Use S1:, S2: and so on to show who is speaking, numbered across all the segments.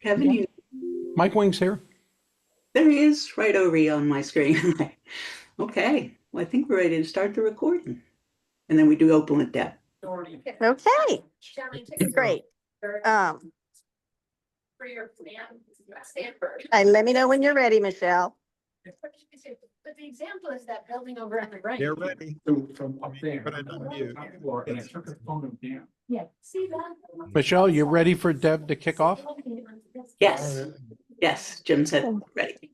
S1: Kevin,
S2: Mike Wing's here.
S1: there he is, right over you on my screen. Okay, well, I think we're ready to start the recording. And then we do open with Deb.
S3: Okay, great. And let me know when you're ready, Michelle.
S4: But the example is that building over on the right.
S5: They're ready. But I don't mute.
S4: Yeah, see that?
S2: Michelle, you ready for Deb to kick off?
S1: Yes, yes, Jim said ready.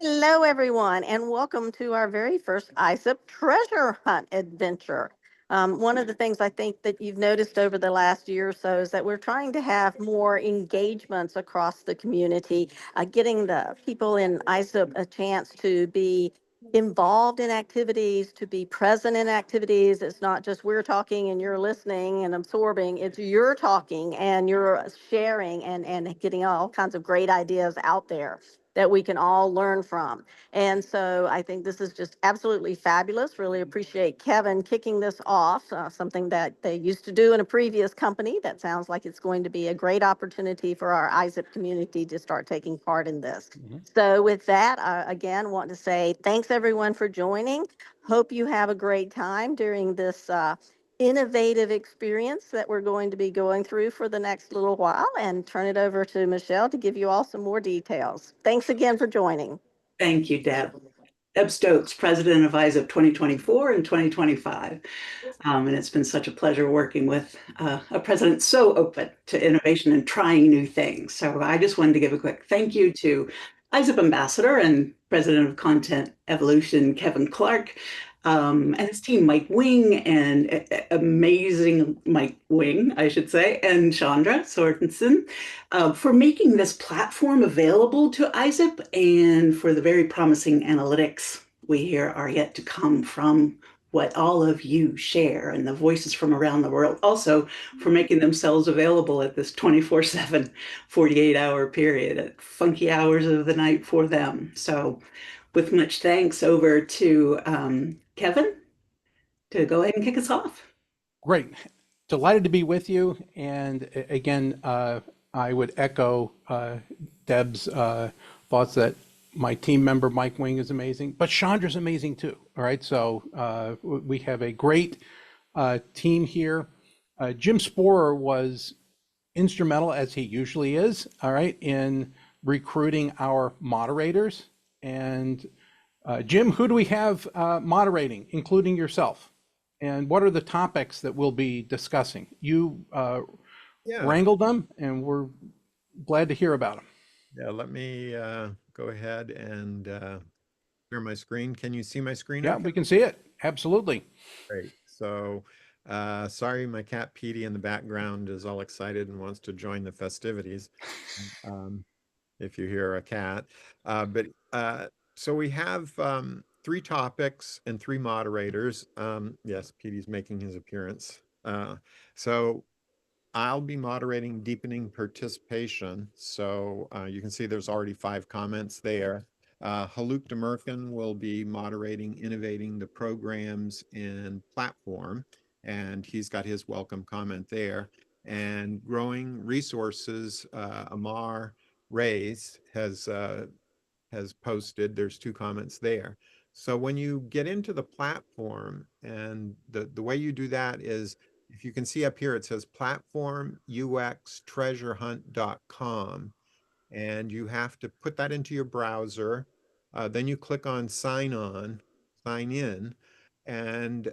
S3: Hello, everyone, and welcome to our very first ISSIP treasure hunt adventure. One of the things I think that you've noticed over the last year or so is that we're trying to have more engagements across the community, getting the people in ISSIP a chance to be involved in activities, to be present in activities. It's not just we're talking and you're listening and absorbing, it's you're talking and you're sharing and getting all kinds of great ideas out there that we can all learn from. And so I think this is just absolutely fabulous. Really appreciate Kevin kicking this off, something that they used to do in a previous company. That sounds like it's going to be a great opportunity for our ISSIP community to start taking part in this. So with that, I again want to say thanks everyone for joining. Hope you have a great time during this innovative experience that we're going to be going through for the next little while, and turn it over to Michelle to give you all some more details. Thanks again for joining.
S1: Thank you, Deb. Deb Stokes, president of ISSIP 2024 and 2025. And it's been such a pleasure working with a president so open to innovation and trying new things. So I just wanted to give a quick thank you to ISSIP ambassador and president of Content Evolution, Kevin Clark, and his team, Mike Wing, and amazing Mike Wing, I should say, and Chandra Sorensen, for making this platform available to ISSIP, and for the very promising analytics we hear are yet to come from what all of you share and the voices from around the world, also for making themselves available at this 24/7, 48-hour period at funky hours of the night for them. So with much thanks, over to Kevin to go ahead and kick us off.
S2: Great. Delighted to be with you. And again, I would echo Deb's thoughts that my team member, Mike Wing, is amazing, but Chandra's amazing too. All right. So we have a great team here. Jim Sporer was instrumental, as he usually is, all right, in recruiting our moderators. And Jim, who do we have moderating, including yourself? And what are the topics that we'll be discussing? You wrangled them, and we're glad to hear about them.
S5: Yeah, let me go ahead and share my screen. Can you see my screen?
S2: Yeah,
S5: okay?
S2: we can see it. Absolutely.
S5: Great. So sorry, my cat Petey in the background is all excited and wants to join the festivities. If you hear a cat. So we have 3 topics and 3 moderators. Yes, Petey's making his appearance. So I'll be moderating deepening participation. So you can see there's already 5 comments there. Haluk Demirkan will be moderating innovating the programs and platform, and he's got his welcome comment there. And growing resources, Amar Reyes has posted, there's 2 comments there. So when you get into the platform, and the way you do that is, if you can see up here, it says platformuxtreasurehunt.com, and you have to put that into your browser. Then you click on sign in, and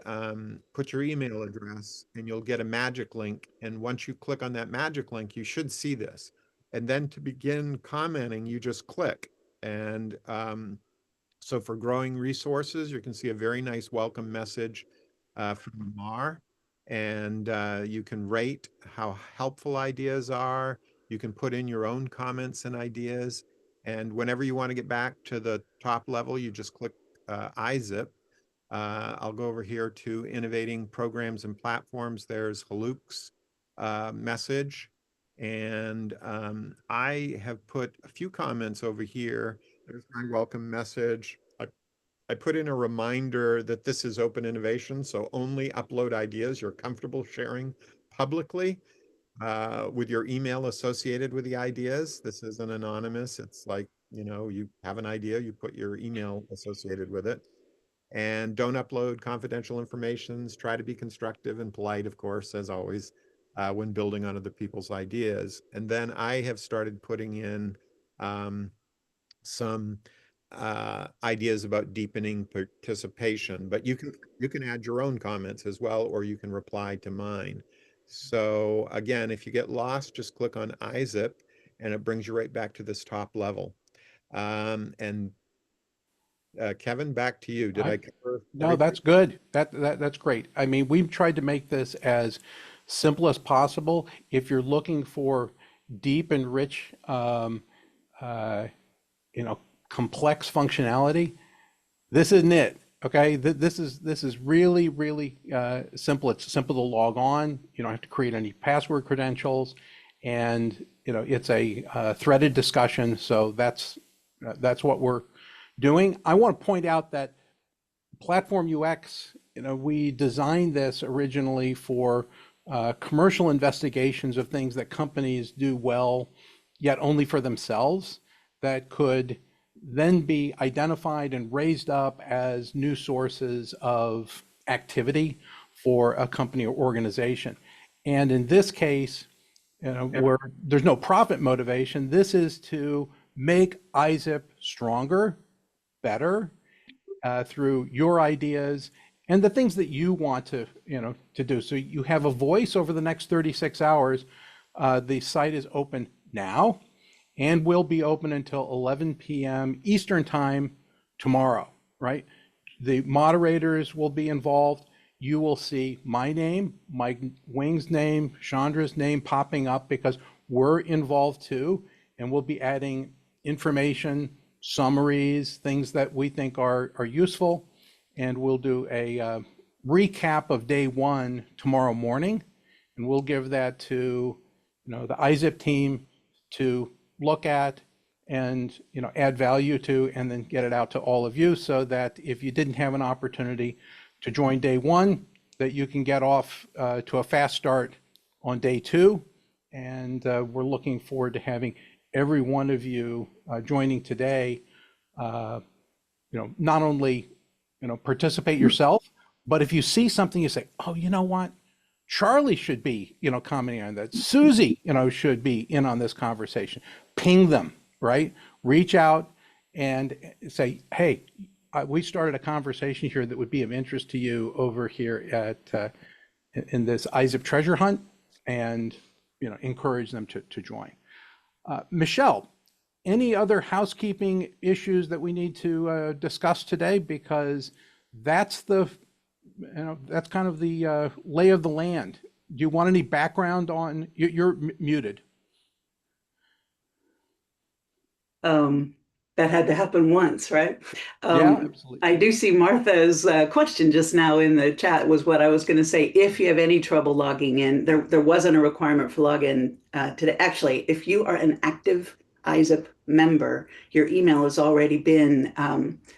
S5: put your email address, and you'll get a magic link. And once you click on that magic link, you should see this. And then to begin commenting, you just click. And so for growing resources, you can see a very nice welcome message from Mar. And you can rate how helpful ideas are. You can put in your own comments and ideas. And whenever you want to get back to the top level, you just click ISSIP. I'll go over here to innovating programs and platforms. There's Haluk's message. And I have put a few comments over here. There's my welcome message. I put in a reminder that this is open innovation, so only upload ideas you're comfortable sharing publicly. with your email associated with the ideas. This isn't anonymous. It's like, you have an idea, you put your email associated with it. And don't upload confidential informations. Try to be constructive and polite, of course, as always, when building on other people's ideas. And then I have started putting in some ideas about deepening participation, but you can add your own comments as well, or you can reply to mine. So again, if you get lost, just click on ISSIP and it brings you right back to this top level. And Kevin, back to you. Did I cover
S2: No,
S5: everything?
S2: that's good. That's great. I mean, we've tried to make this as simple as possible. If you're looking for deep and rich, uh, complex functionality, this isn't it. Okay, this is really really simple. It's simple to log on. You don't have to create any password credentials, and it's a threaded discussion. So that's what we're doing. I want to point out that Platform UX, we designed this originally for commercial investigations of things that companies do well, yet only for themselves, that could then be identified and raised up as new sources of activity for a company or organization. And in this case, where there's no profit motivation, this is to make ISSIP stronger, better, through your ideas and the things that you want to do. So you have a voice over the next 36 hours. The site is open now and will be open until 11 p.m. Eastern time tomorrow, right? The moderators will be involved. You will see my name, Mike Wing's name, Chandra's name popping up because we're involved too. And we'll be adding information, summaries, things that we think are useful. And we'll do a recap of day one tomorrow morning. And we'll give that to the ISSIP team to look at and add value to, and then get it out to all of you so that if you didn't have an opportunity to join day one, that you can get off to a fast start on day two. And we're looking forward to having every one of you joining today, not only, participate yourself, but if you see something, you say, oh, you know what? Charlie should be, commenting on that. Susie, should be in on this conversation. Ping them, right? Reach out and say, hey, we started a conversation here that would be of interest to you over here at in this ISSIP treasure hunt, and encourage them to join. Michelle, any other housekeeping issues that we need to discuss today? Because that's that's kind of the lay of the land. Do you want any background on? You're muted.
S1: That had to happen once, right?
S2: Yeah, absolutely.
S1: I do see Martha's question just now in the chat was what I was going to say. If you have any trouble logging in, there wasn't a requirement for login today. Actually, if you are an active ISSIP member, your email has already been,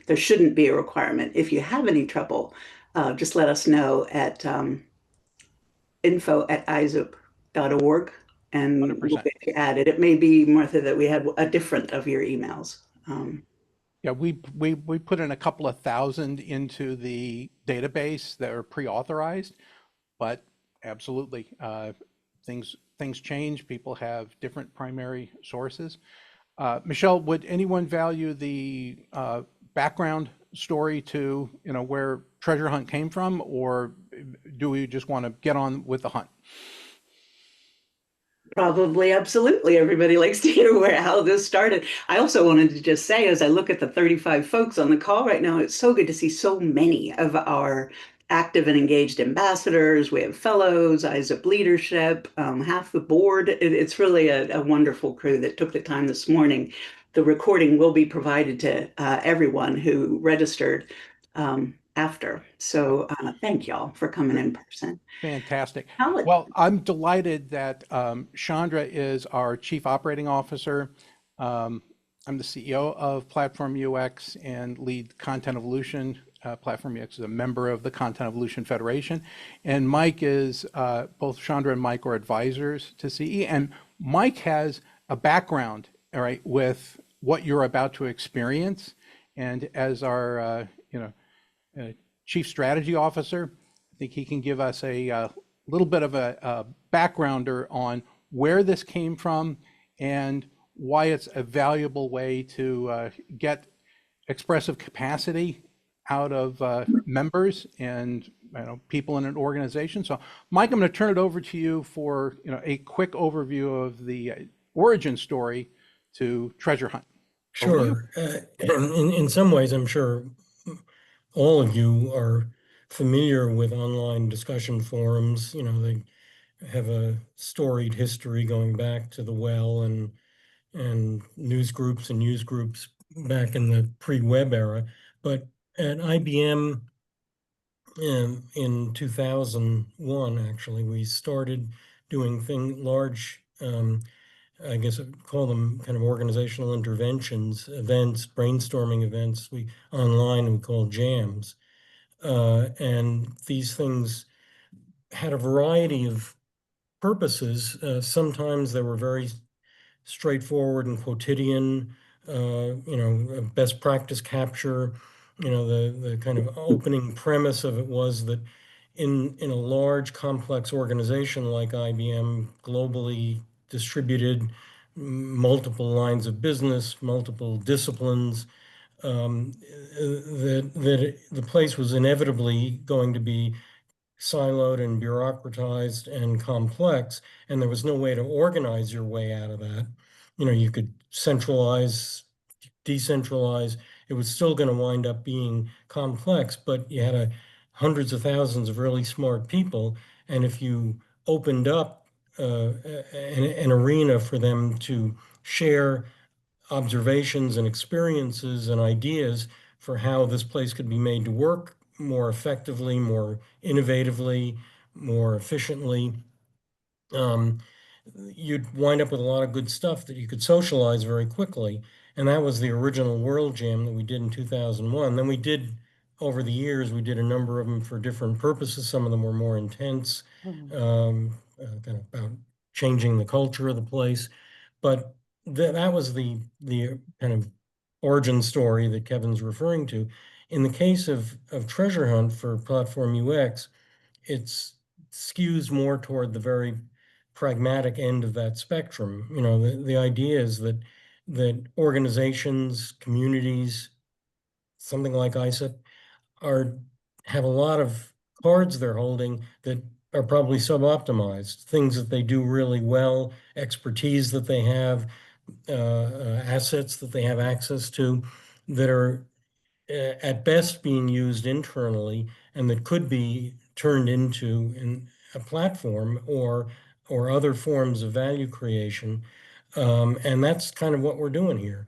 S1: there shouldn't be a requirement. If you have any trouble, just let us know at info@issip.org and
S2: 100%.
S1: we'll get you added. It may be, Martha, that we had a different of your emails.
S2: Yeah, we put in a couple of thousand into the database that are pre-authorized, but absolutely, things change. People have different primary sources. Michelle, would anyone value the background story to where Treasure Hunt came from, or do we just want to get on with the hunt?
S1: Probably, absolutely. Everybody likes to hear how this started. I also wanted to just say, as I look at the 35 folks on the call right now, it's so good to see so many of our active and engaged ambassadors. We have fellows, ISSIP leadership, half the board. It's really a wonderful crew that took the time this morning. The recording will be provided to everyone who registered after. So thank y'all for coming in person.
S2: Fantastic.
S1: How it-
S2: Well, I'm delighted that Chandra is our Chief Operating Officer. I'm the CEO of Platform UX and lead Content Evolution Platform UX is a member of the Content Evolution Federation. And Mike is, both Chandra and Mike are advisors to CE. And Mike has a background, all right, with what you're about to experience. And as our, Chief Strategy Officer, I think he can give us a little bit of a backgrounder on where this came from and why it's a valuable way to get expressive capacity out of members and people in an organization. So, Mike, I'm going to turn it over to you for a quick overview of the origin story to Treasure Hunt.
S6: Sure. In some ways, I'm sure all of you are familiar with online discussion forums. They have a storied history going back to the well and news groups back in the pre-web era. But at IBM in 2001, actually, we started doing large, I guess I'd call them kind of organizational interventions, events, brainstorming events. Online we call jams. And these things had a variety of purposes. Sometimes they were very straightforward and quotidian, best practice capture. The kind of opening premise of it was that in a large, complex organization like IBM, globally distributed, multiple lines of business, multiple disciplines, that the place was inevitably going to be siloed and bureaucratized and complex, and there was no way to organize your way out of that. You could centralize, decentralize. It was still going to wind up being complex, but you had hundreds of thousands of really smart people, and if you opened up an arena for them to share observations and experiences and ideas for how this place could be made to work more effectively, more innovatively, more efficiently, you'd wind up with a lot of good stuff that you could socialize very quickly. And that was the original World Jam that we did in 2001. Then over the years, we did a number of them for different purposes. Some of them were more intense, kind of about changing the culture of the place. But that was the kind of origin story that Kevin's referring to. In the case of Treasure Hunt for Platform UX, it's skews more toward the very pragmatic end of that spectrum. The idea is that organizations, communities, something like ISSIP, have a lot of cards they're holding that are probably sub-optimized, things that they do really well, expertise that they have, assets that they have access to that are at best being used internally and that could be turned into a platform or other forms of value creation. And that's kind of what we're doing here.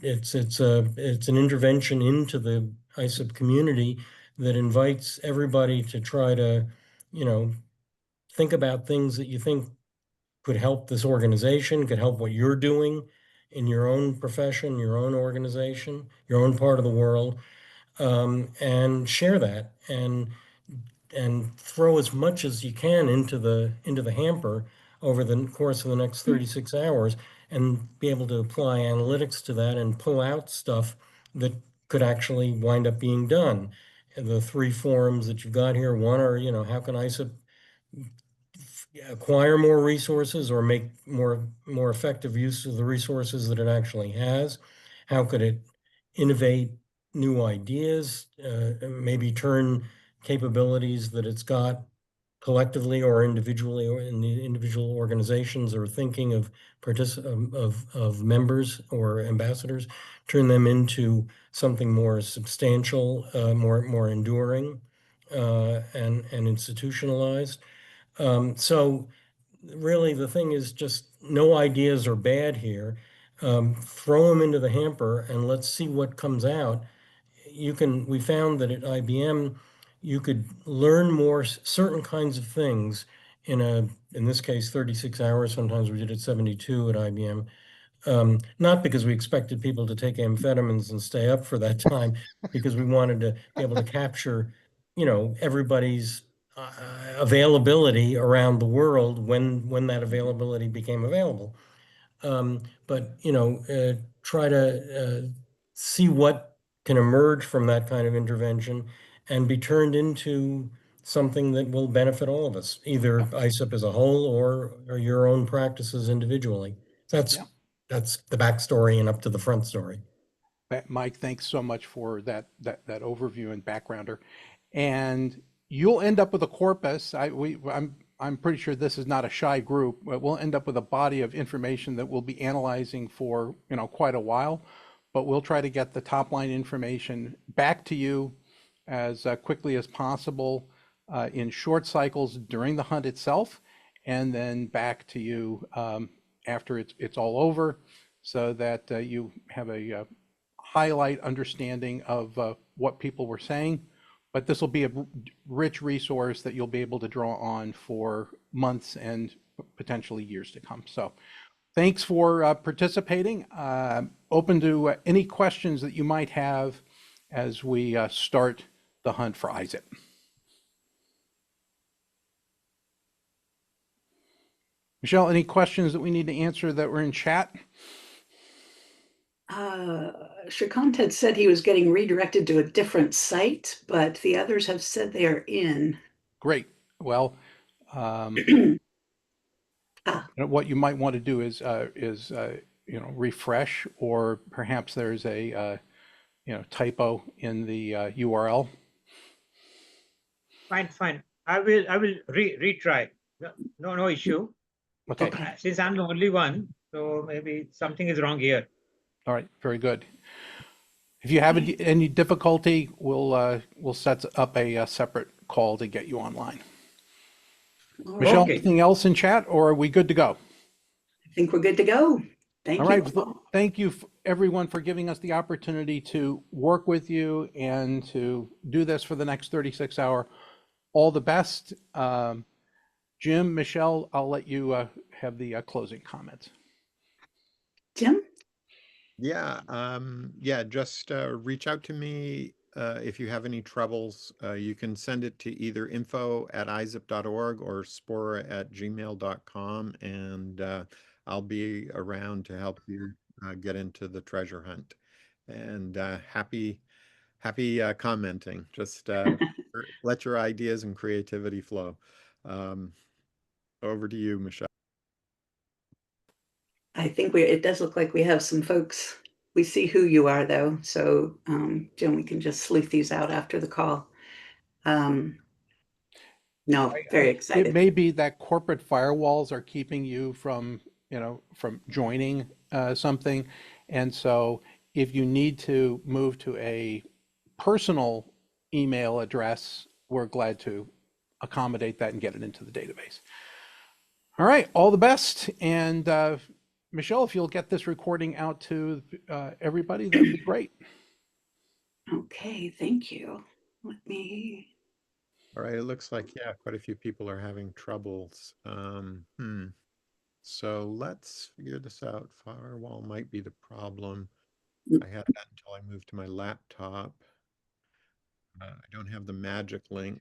S6: It's an intervention into the ISSIP community that invites everybody to try to, think about things that you think could help this organization, could help what you're doing in your own profession, your own organization, your own part of the world, and share that and throw as much as you can into the hamper over the course of the next 36 hours and be able to apply analytics to that and pull out stuff that could actually wind up being done. And the three forums that you've got here, one are, how can ISSIP acquire more resources or make more effective use of the resources that it actually has? How could it innovate new ideas, maybe turn capabilities that it's got collectively or individually or in the individual organizations or thinking of members or ambassadors, turn them into something more substantial, more enduring, and institutionalized. So really the thing is just no ideas are bad here. Throw them into the hamper and let's see what comes out. We found that at IBM, you could learn more certain kinds of things in this case, 36 hours. Sometimes we did it 72 at IBM. Not because we expected people to take amphetamines and stay up for that time, because we wanted to be able to capture, everybody's availability around the world when that availability became available. But try to see what can emerge from that kind of intervention and be turned into something that will benefit all of us, either ISSIP as a whole or your own practices individually. That's the backstory and up to the front story.
S2: Mike, thanks so much for that overview and backgrounder. And you'll end up with a corpus. I'm pretty sure this is not a shy group, but we'll end up with a body of information that we'll be analyzing for quite a while. But we'll try to get the top line information back to you as quickly as possible in short cycles during the hunt itself, and then back to you after it's all over, so that you have a highlight understanding of what people were saying. But this will be a rich resource that you'll be able to draw on for months and potentially years to come. So thanks for participating. Open to any questions that you might have as we start the hunt for ISSIP. Michelle, any questions that we need to answer that were in chat?
S1: Shrikant had said he was getting redirected to a different site, but the others have said they are in.
S2: Great. Well, what you might want to do is refresh, or perhaps there's a typo in the URL.
S7: Fine. I will retry. No issue.
S2: Okay.
S7: Since I'm the only one, so maybe something is wrong here.
S2: All right. Very good. If you have any difficulty, we'll set up a separate call to get you online. Michelle, anything else in chat, or are we good to go?
S1: I think we're good to go. Thank you.
S2: All right. Thank you, everyone, for giving us the opportunity to work with you and to do this for the next 36 hours. All the best. Jim, Michelle, I'll let you have the closing comments.
S1: Jim?
S5: Yeah, just reach out to me if you have any troubles. You can send it to either info@isip.org or spora@gmail.com, and I'll be around to help you get into the treasure hunt. And happy commenting. Just let your ideas and creativity flow. Over to you, Michelle.
S1: I think it does look like we have some folks. We see who you are, though. So, Jim, we can just sleuth these out after the call. Very excited.
S2: It may be that corporate firewalls are keeping you from joining something. And so if you need to move to a personal email address, we're glad to accommodate that and get it into the database. All right, all the best. And Michelle, if you'll get this recording out to everybody, that'd be great.
S1: Okay, thank you. Let me.
S5: All right, it looks like, quite a few people are having troubles. So let's figure this out. Firewall might be the problem. I had that until I moved to my laptop. I don't have the magic link.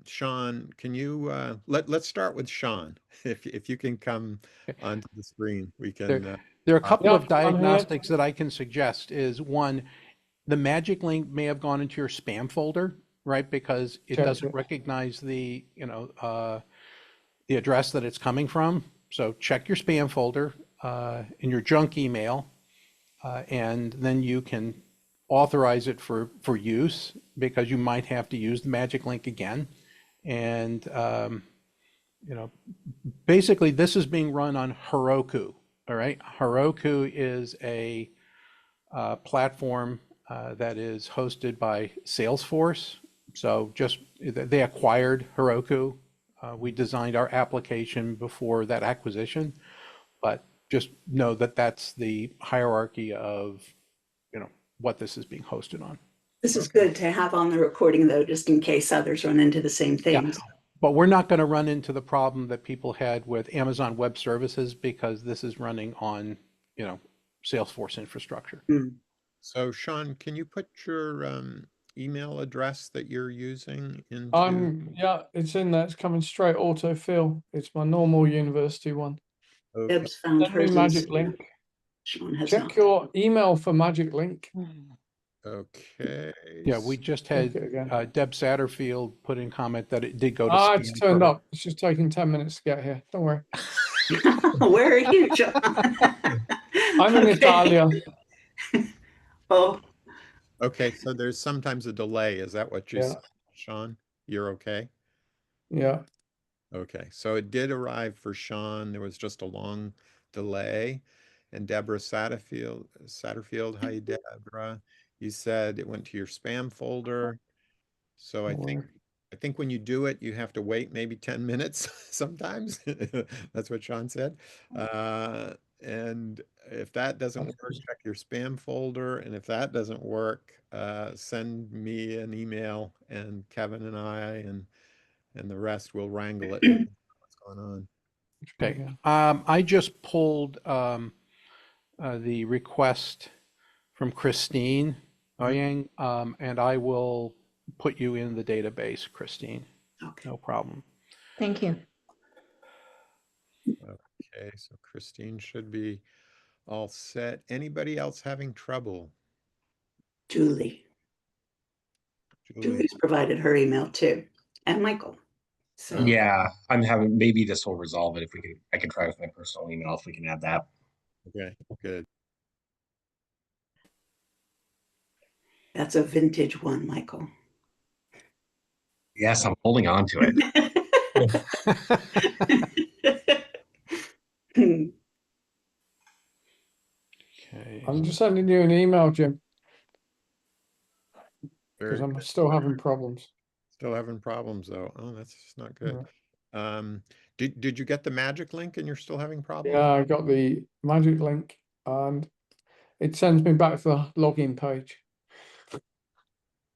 S5: Sean, can you let's start with Sean. If you can come onto the screen, we can.
S2: There are a couple of diagnostics that I can suggest. Is one, the magic link may have gone into your spam folder, right? Because it doesn't recognize the address that it's coming from. So check your spam folder in your junk email, and then you can authorize it for use, because you might have to use the magic link again. And basically this is being run on Heroku. All right, Heroku is a platform that is hosted by Salesforce. So they acquired Heroku. We designed our application before that acquisition, but just know that that's the hierarchy of what this is being hosted on.
S1: This is good to have on the recording, though, just in case others run into the same things.
S2: But we're not going to run into the problem that people had with Amazon Web Services because this is running on, Salesforce infrastructure.
S1: Mm.
S5: So Sean, can you put your email address that you're using into?
S8: Yeah, it's in there. It's coming straight autofill. It's my normal university one.
S5: Okay,
S1: Deb's found
S8: Send me
S1: hers.
S8: magic link.
S1: Sean has
S8: Check
S1: not.
S8: your email for magic link.
S5: okay.
S2: Yeah, we just
S8: Check
S2: had
S8: it again.
S2: Deb Satterfield put in comment that it did go to
S8: It's
S2: spam
S8: turned
S2: for-
S8: up. It's just taking 10 minutes to get here. Don't worry.
S1: Where are you, John?
S8: I'm in Italia.
S1: Oh,
S5: Okay, so there's sometimes a delay. Is that what you
S8: Yeah.
S5: said, Sean? You're okay?
S8: Yeah.
S5: Okay, so it did arrive for Sean. There was just a long delay. And Deborah Satterfield, hi Deborah. You said it went to your spam folder. So
S8: Don't worry.
S5: I think when you do it, you have to wait maybe 10 minutes sometimes. That's what Sean said. And if that doesn't work, check your spam folder. And if that doesn't work, send me an email and Kevin and I and the rest will wrangle it. And what's going on?
S2: Okay.
S8: Yeah.
S2: I just pulled the request from Christine Oyang, and I will put you in the database, Christine.
S1: okay.
S2: No problem.
S9: Thank you.
S5: Okay, so Christine should be all set. Anybody else having trouble?
S1: Julie.
S5: Julie?
S1: Julie's provided her email too, and Michael. So
S10: Yeah, I'm having, maybe this will resolve it if we can, I can try with my personal email if we can add that.
S5: Okay, good.
S1: that's a vintage one, Michael.
S10: Yes, I'm holding on to it.
S2: Okay.
S8: I'm just sending you an email, Jim,
S5: Very
S8: because I'm
S5: good.
S8: still having problems.
S5: Still having problems though. Oh, that's just not good.
S8: Yeah.
S5: Did you get the magic link and you're still having problems?
S8: Yeah, I got the magic link and it sends me back to the login page.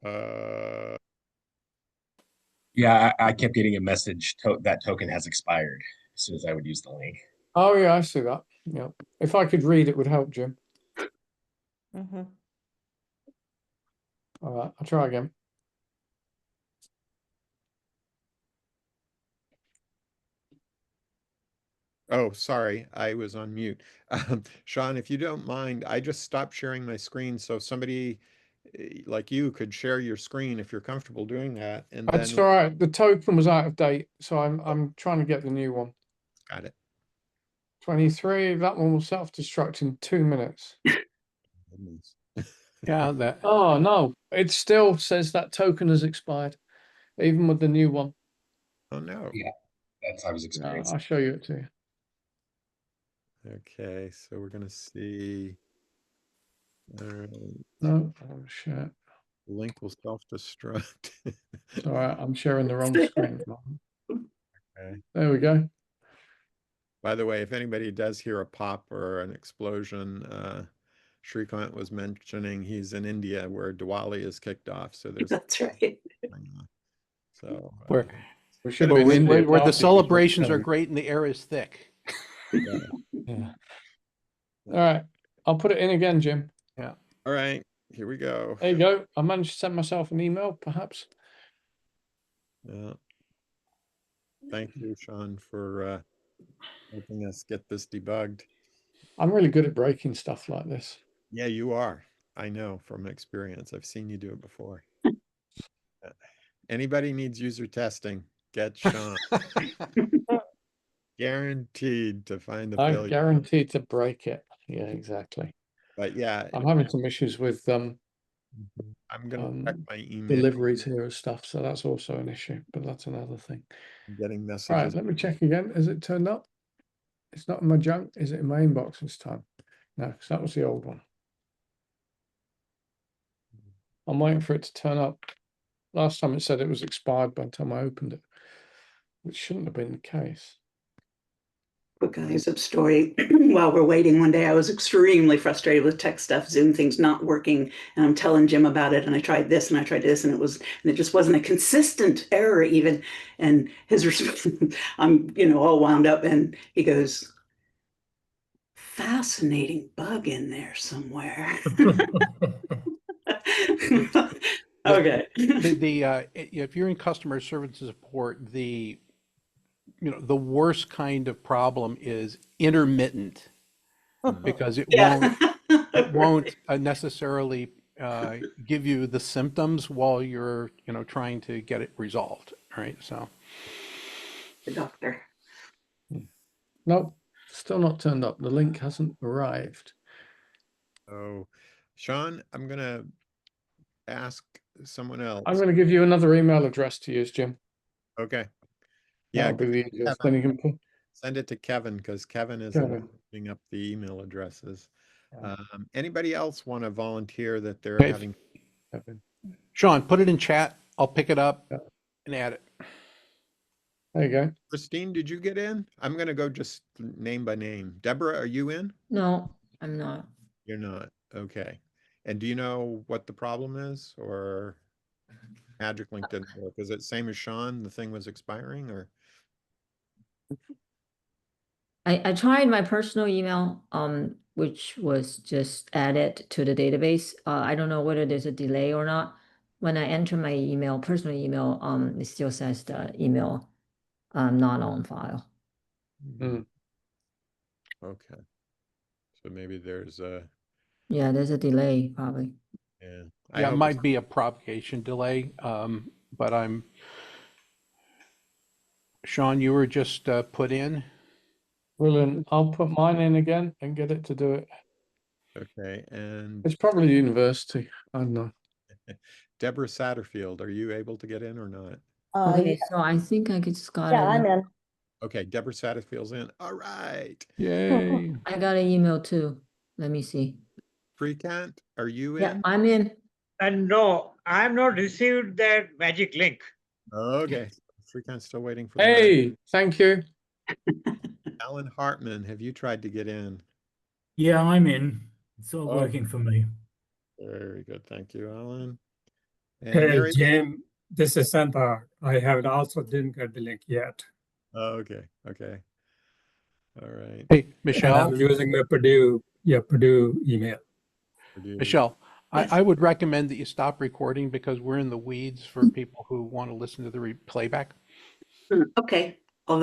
S5: Uh,
S10: Yeah, I kept getting a message that token has expired as soon as I would use the link.
S8: Oh yeah, I see that. Yeah. If I could read, it would help, Jim.
S3: Mhm.
S8: All right, I'll try again.
S5: oh, sorry, I was on mute. Sean, if you don't mind, I just stopped sharing my screen so somebody like you could share your screen if you're comfortable doing that. And
S8: That's
S5: then
S8: all right. The token was out of date, so I'm trying to get the new one.
S5: got it.
S8: 23. That one will self-destruct in 2 minutes.
S5: Goodness.
S2: Yeah, that
S8: Oh no, it still says that token has expired, even with the new one.
S5: Oh no.
S10: Yeah, that's I was
S8: Yeah,
S10: experiencing.
S8: I'll show you it to you.
S5: Okay, so we're gonna see. All right.
S8: No, oh shit.
S5: The link will self-destruct.
S8: It's all right. I'm sharing the wrong screen.
S5: Okay.
S8: There we go.
S5: By the way, if anybody does hear a pop or an explosion, Shrikant was mentioning he's in India where Diwali is kicked off. So there's
S1: That's right.
S5: so
S2: where
S8: We should have been
S2: where,
S8: India
S2: where the
S8: party,
S2: celebrations are great and the air is thick.
S5: yeah.
S8: Yeah. All right. I'll put it in again, Jim.
S2: Yeah.
S5: All right, here we go.
S8: There you go. I managed to send myself an email, perhaps.
S5: Yeah. Thank you, Sean, for helping us get this debugged.
S8: I'm really good at breaking stuff like this.
S5: Yeah, you are. I know from experience. I've seen you do it before. Anybody needs user testing, get Sean. Guaranteed to find the
S8: I'm
S5: failure.
S8: guaranteed to break it. Yeah, exactly.
S5: But yeah,
S8: I'm having some issues with
S5: I'm gonna check my email.
S8: deliveries here and stuff, so that's also an issue, but that's another thing.
S5: I'm getting
S8: Right,
S5: messages.
S8: let me check again. Has it turned up? It's not in my junk. Is it in my inbox this time? No, because that was the old one. I'm waiting for it to turn up. Last time it said it was expired by the time I opened it, which shouldn't have been the case.
S1: quick ISIP story. While we're waiting one day, I was extremely frustrated with tech stuff, Zoom things not working, and I'm telling Jim about it. And I tried this and I tried this, and it just wasn't a consistent error even. And his response, I'm all wound up, and he goes, "Fascinating bug in there somewhere." Okay.
S2: If you're in customer service support, the worst kind of problem is intermittent, because it
S1: Yeah.
S2: won't necessarily give you the symptoms while you're trying to get it resolved. All right, so
S1: The doctor.
S8: Nope, still not turned up. The link hasn't arrived.
S5: Oh, Sean, I'm gonna ask someone else.
S8: I'm going to give you another email address to use, Jim.
S5: Okay. Yeah,
S8: That'll be the easiest.
S5: Kevin,
S8: Then you can
S5: send it to Kevin because Kevin is
S8: Kevin.
S5: putting up the email addresses.
S8: Yeah.
S5: Anybody else want to volunteer that they're
S2: Okay.
S5: having?
S8: Kevin.
S2: Sean, put it in chat. I'll pick it up
S8: Yeah.
S2: and add it.
S8: There you go.
S5: Christine, did you get in? I'm gonna go just name by name. Deborah, are you in?
S9: No, I'm not.
S5: You're not. Okay. And do you know what the problem is, or Magic Link didn't work? Is it same as Sean? The thing was expiring, or?
S9: I tried my personal email, which was just added to the database. I don't know whether there's a delay or not. When I enter my email, personal email, it still says the email not on file.
S8: Mm.
S5: Okay. So maybe there's a,
S9: Yeah, there's a delay probably.
S5: yeah.
S2: Yeah, it might be a propagation delay, but Sean, you were just put in.
S8: Brilliant. I'll put mine in again and get it to do it.
S5: Okay, and
S8: It's probably university. I don't know.
S5: Deborah Satterfield, are you able to get in or not?
S9: Okay, so I think I just got
S11: Yeah, I'm in.
S5: Okay, Deborah Satterfield's in. All right.
S2: Yay.
S9: I got an email too. Let me see.
S5: Freakant, are you
S9: Yeah,
S5: in?
S9: I'm in.
S7: And no, I have not received that magic link.
S5: Okay, Freakant's still waiting for the
S8: Hey, thank you.
S5: Alan Hartman, have you tried to get in?
S12: Yeah, I'm in. It's all
S5: Oh.
S12: working for me.
S5: Very good, thank you, Alan. And
S12: Hey,
S5: Mary,
S12: Jim, this is Santa. I have also didn't get the link yet.
S5: oh, okay, all right.
S2: Hey,
S12: And
S2: Michelle.
S12: I'm using the Purdue email.
S2: Michelle,
S1: Yes.
S2: I would recommend that you stop recording because we're in the weeds for people who want to listen to the playback.
S1: Okay.